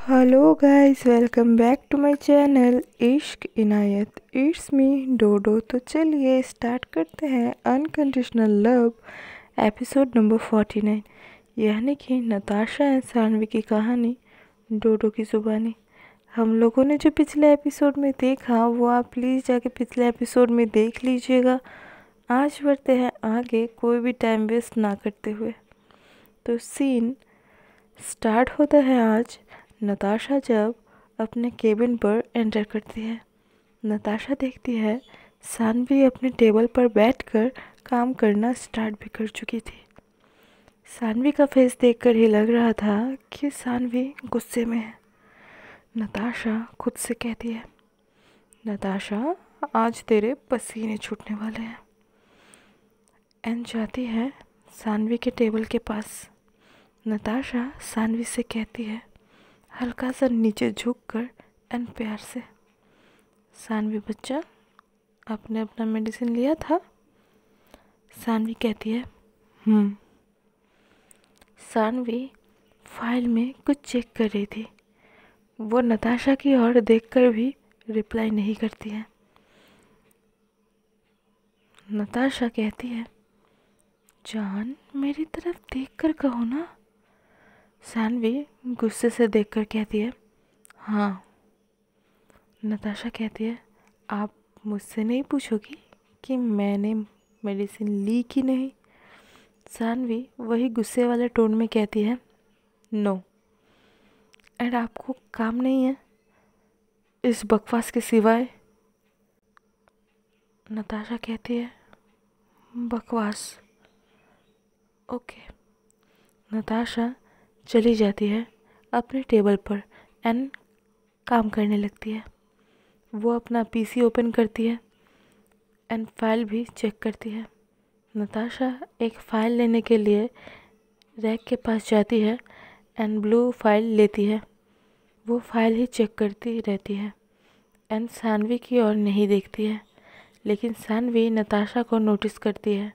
Hello guys, welcome back to my channel Ishq Inayat. It's me डोडो। तो चलिए start करते हैं अनकंडीशनल लव एपिसोड नंबर 49, यानी कि नताशा एंड सानवी की कहानी डोडो की ज़ुबानी। हम लोगों ने जो पिछले एपिसोड में देखा वो आप प्लीज़ जाके पिछले एपिसोड में देख लीजिएगा। आज बढ़ते हैं आगे, कोई भी टाइम वेस्ट ना करते हुए। तो सीन स्टार्ट होता है आज। नताशा जब अपने केबिन पर एंटर करती है, नताशा देखती है सानवी अपने टेबल पर बैठकर काम करना स्टार्ट भी कर चुकी थी। सानवी का फेस देखकर ही लग रहा था कि सानवी गुस्से में है। नताशा खुद से कहती है, नताशा आज तेरे पसीने छूटने वाले हैं। एंड जाती है सानवी के टेबल के पास। नताशा सानवी से कहती है, हल्का सा नीचे झुककर एंड प्यार से, सानवी बच्चा आपने अपना मेडिसिन लिया था? सानवी कहती है सानवी फाइल में कुछ चेक कर रही थी। वो नताशा की ओर देखकर भी रिप्लाई नहीं करती है। नताशा कहती है, जान मेरी तरफ देखकर कहो ना। सानवी गुस्से से देखकर कहती है, हाँ। नताशा कहती है, आप मुझसे नहीं पूछोगी कि मैंने मेडिसिन ली कि नहीं? सानवी वही गुस्से वाले टोन में कहती है, नो। एंड आपको काम नहीं है इस बकवास के सिवाय? नताशा कहती है, बकवास, ओके। नताशा चली जाती है अपने टेबल पर एंड काम करने लगती है। वो अपना पीसी ओपन करती है एंड फाइल भी चेक करती है। नताशा एक फ़ाइल लेने के लिए रैक के पास जाती है एंड ब्लू फाइल लेती है। वो फाइल ही चेक करती रहती है एंड सानवी की ओर नहीं देखती है। लेकिन सानवी नताशा को नोटिस करती है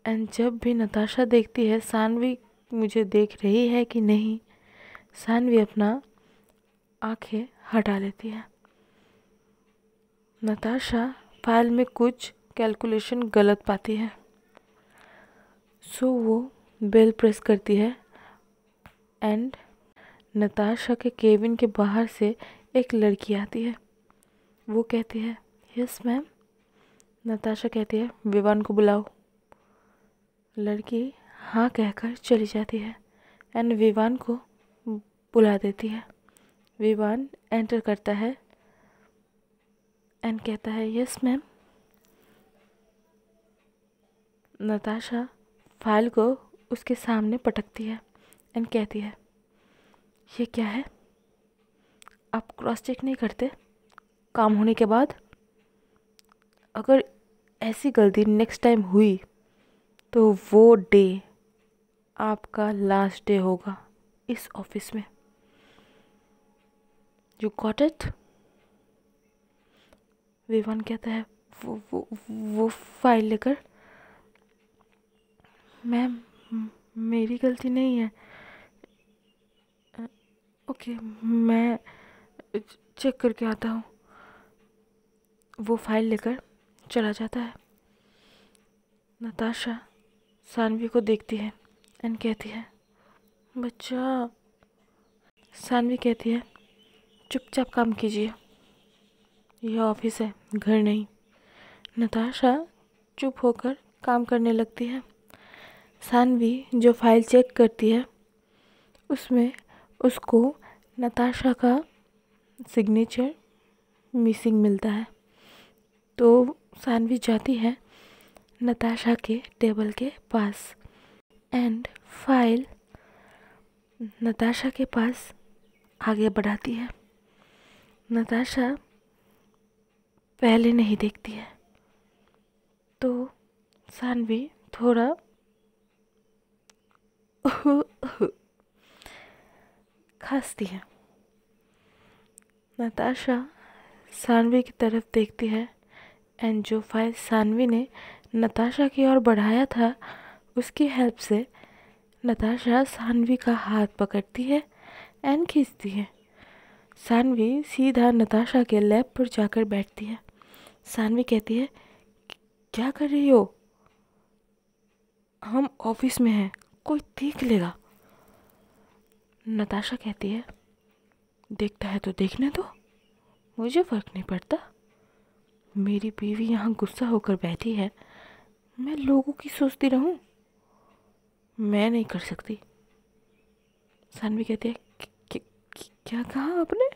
एंड जब भी नताशा देखती है सानवी मुझे देख रही है कि नहीं, सानवी अपना आंखें हटा लेती है। नताशा फाइल में कुछ कैलकुलेशन गलत पाती है, सो वो बेल प्रेस करती है एंड नताशा के केबिन के बाहर से एक लड़की आती है। वो कहती है, यस मैम। नताशा कहती है, विवान को बुलाओ। लड़की हाँ कहकर चली जाती है एंड विवान को बुला देती है। विवान एंटर करता है एंड कहता है, यस मैम। नताशा फाइल को उसके सामने पटकती है एंड कहती है, ये क्या है? आप क्रॉस चेक नहीं करते काम होने के बाद? अगर ऐसी गलती नेक्स्ट टाइम हुई तो वो डे आपका लास्ट डे होगा इस ऑफिस में। You got it? विवान कहता है, वो फाइल लेकर, मैम मेरी गलती नहीं है। ओके, मैं चेक करके आता हूँ। वो फाइल लेकर चला जाता है। नताशा सानवी को देखती है एंड कहती है, बच्चा। सानवी कहती है, चुपचाप काम कीजिए, यह ऑफिस है, घर नहीं। नताशा चुप होकर काम करने लगती है। सानवी जो फाइल चेक करती है उसमें उसको नताशा का सिग्नेचर मिसिंग मिलता है। तो सानवी जाती है नताशा के टेबल के पास एंड फाइल नताशा के पास आगे बढ़ाती है। नताशा पहले नहीं देखती है तो सानवी थोड़ा खांसती है। नताशा सानवी की तरफ देखती है एंड जो फाइल सानवी ने नताशा की ओर बढ़ाया था उसकी हेल्प से नताशा सानवी का हाथ पकड़ती है एंड खींचती है। सानवी सीधा नताशा के लैब पर जाकर बैठती है। सानवी कहती है, क्या कर रही हो? हम ऑफिस में हैं, कोई देख लेगा। नताशा कहती है, देखता है तो देखने दो, मुझे फर्क नहीं पड़ता। मेरी बीवी यहाँ गुस्सा होकर बैठी है, मैं लोगों की सोचती रहूं? मैं नहीं कर सकती। सानवी कहती है, क्या कहा आपने?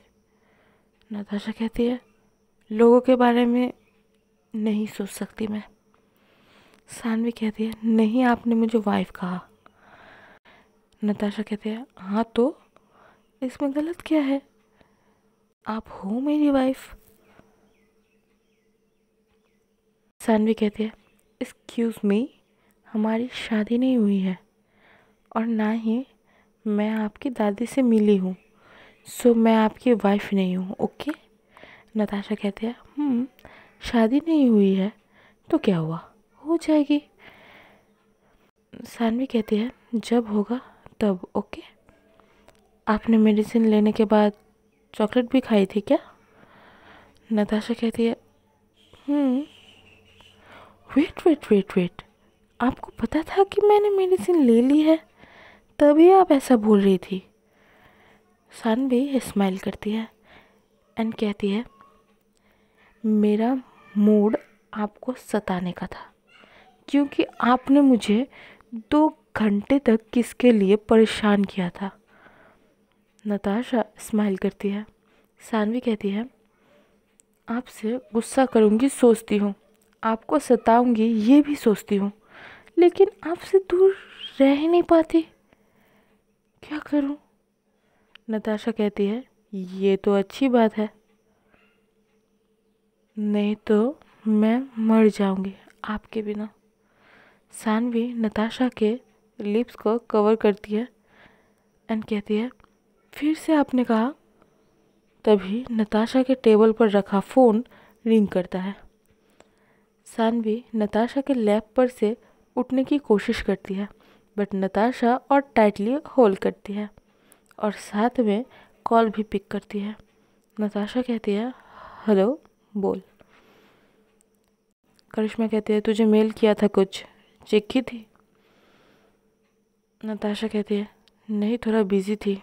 नताशा कहती है, लोगों के बारे में नहीं सोच सकती मैं। सानवी कहती है, नहीं, आपने मुझे वाइफ कहा। नताशा कहती है, हाँ तो इसमें गलत क्या है? आप हो मेरी वाइफ। सानवी कहती है, एक्सक्यूज़ मी, हमारी शादी नहीं हुई है और ना ही मैं आपकी दादी से मिली हूँ, सो मैं आपकी वाइफ नहीं हूँ, ओके? नताशा कहती है, शादी नहीं हुई है तो क्या हुआ, हो जाएगी। सानवी कहती है, जब होगा तब, ओके? आपने मेडिसिन लेने के बाद चॉकलेट भी खाई थी क्या? नताशा कहती है, वेट वेट वेट वेट, आपको पता था कि मैंने मेडिसिन ले ली है, तभी आप ऐसा बोल रही थी। सानवी स्माइल करती है एंड कहती है, मेरा मूड आपको सताने का था, क्योंकि आपने मुझे 2 घंटे तक किसके लिए परेशान किया था। नताशा स्माइल करती है। सानवी कहती है, आपसे गुस्सा करूँगी सोचती हूँ, आपको सताऊंगी ये भी सोचती हूँ, लेकिन आपसे दूर रह ही नहीं पाती, क्या करूँ? नताशा कहती है, ये तो अच्छी बात है, नहीं तो मैं मर जाऊंगी आपके बिना। सानवी नताशा के लिप्स को कवर करती है एंड कहती है, फिर से आपने कहा। तभी नताशा के टेबल पर रखा फ़ोन रिंग करता है। सानवी नताशा के लैप पर से उठने की कोशिश करती है, बट नताशा और टाइटली होल्ड करती है और साथ में कॉल भी पिक करती है। नताशा कहती है, हेलो, बोल। करिश्मा कहती है, तुझे मेल किया था, कुछ चेक की थी? नताशा कहती है, नहीं, थोड़ा बिजी थी।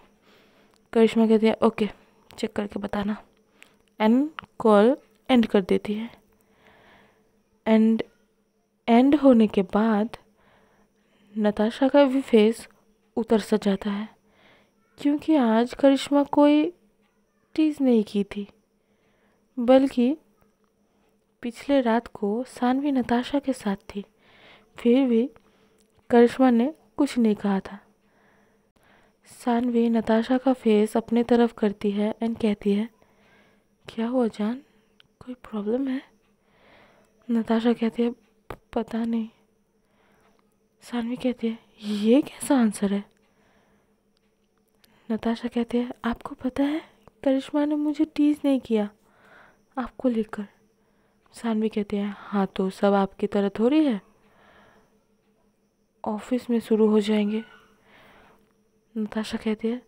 करिश्मा कहती है, ओके, चेक करके बताना, एंड कॉल एंड कर देती है। एंड होने के बाद नताशा का भी फेस उतर सा जाता है, क्योंकि आज करिश्मा कोई टीज़ नहीं की थी, बल्कि पिछले रात को सानवी नताशा के साथ थी, फिर भी करिश्मा ने कुछ नहीं कहा था। सानवी नताशा का फेस अपने तरफ करती है एंड कहती है, क्या हुआ जान, कोई प्रॉब्लम है? नताशा कहती है, पता नहीं। सानवी कहती है, ये कैसा आंसर है? नताशा कहती है, आपको पता है करिश्मा ने मुझे टीज़ नहीं किया आपको लेकर। सानवी कहती है, हाँ तो सब आपकी तरह थोड़ी है, ऑफिस में शुरू हो जाएंगे। नताशा कहती है,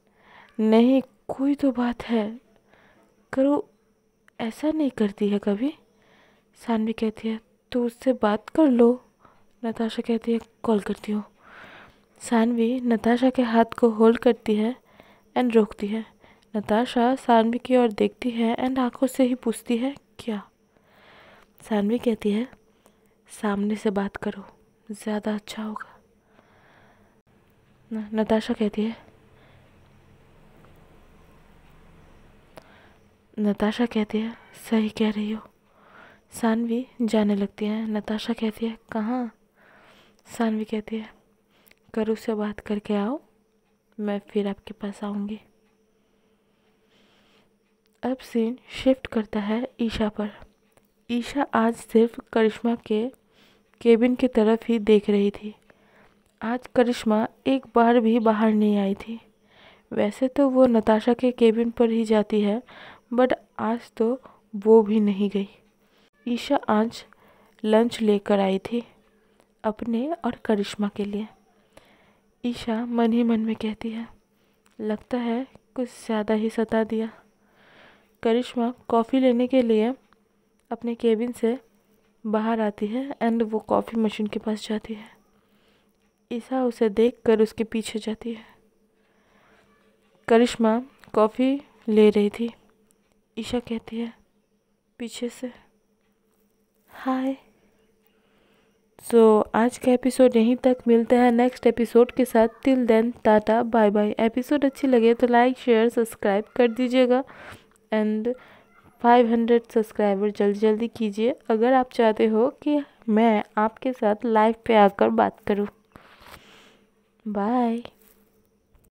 नहीं, कोई तो बात है, करो, ऐसा नहीं करती है कभी। सानवी कहती है, तो उससे बात कर लो। नताशा कहती है, कॉल करती हूँ। सानवी नताशा के हाथ को होल्ड करती है एंड रोकती है। नताशा सानवी की ओर देखती है एंड आंखों से ही पूछती है, क्या? सानवी कहती है, सामने से बात करो, ज़्यादा अच्छा होगा। नताशा कहती है, सही कह रही हो। सानवी जाने लगती है। नताशा कहती है, कहाँ? सानवी कहती है, करू से बात करके आओ, मैं फिर आपके पास आऊँगी। अब सीन शिफ्ट करता है ईशा पर। ईशा आज सिर्फ करिश्मा के केबिन की तरफ ही देख रही थी। आज करिश्मा एक बार भी बाहर नहीं आई थी। वैसे तो वो नताशा के केबिन पर ही जाती है, बट आज तो वो भी नहीं गई। ईशा आज लंच लेकर आई थी अपने और करिश्मा के लिए। ईशा मन ही मन में कहती है, लगता है कुछ ज़्यादा ही सता दिया। करिश्मा कॉफ़ी लेने के लिए अपने केबिन से बाहर आती है एंड वो कॉफ़ी मशीन के पास जाती है। ईशा उसे देखकर उसके पीछे जाती है। करिश्मा कॉफ़ी ले रही थी। ईशा कहती है पीछे से, हाय। आज का एपिसोड यहीं तक, मिलते हैं नेक्स्ट एपिसोड के साथ। Till then tata bye bye. Episode अच्छी लगे तो लाइक शेयर सब्सक्राइब कर दीजिएगा एंड 500 सब्सक्राइबर जल्दी जल्दी कीजिए अगर आप चाहते हो कि मैं आपके साथ लाइव पे आकर बात करूं। बाय।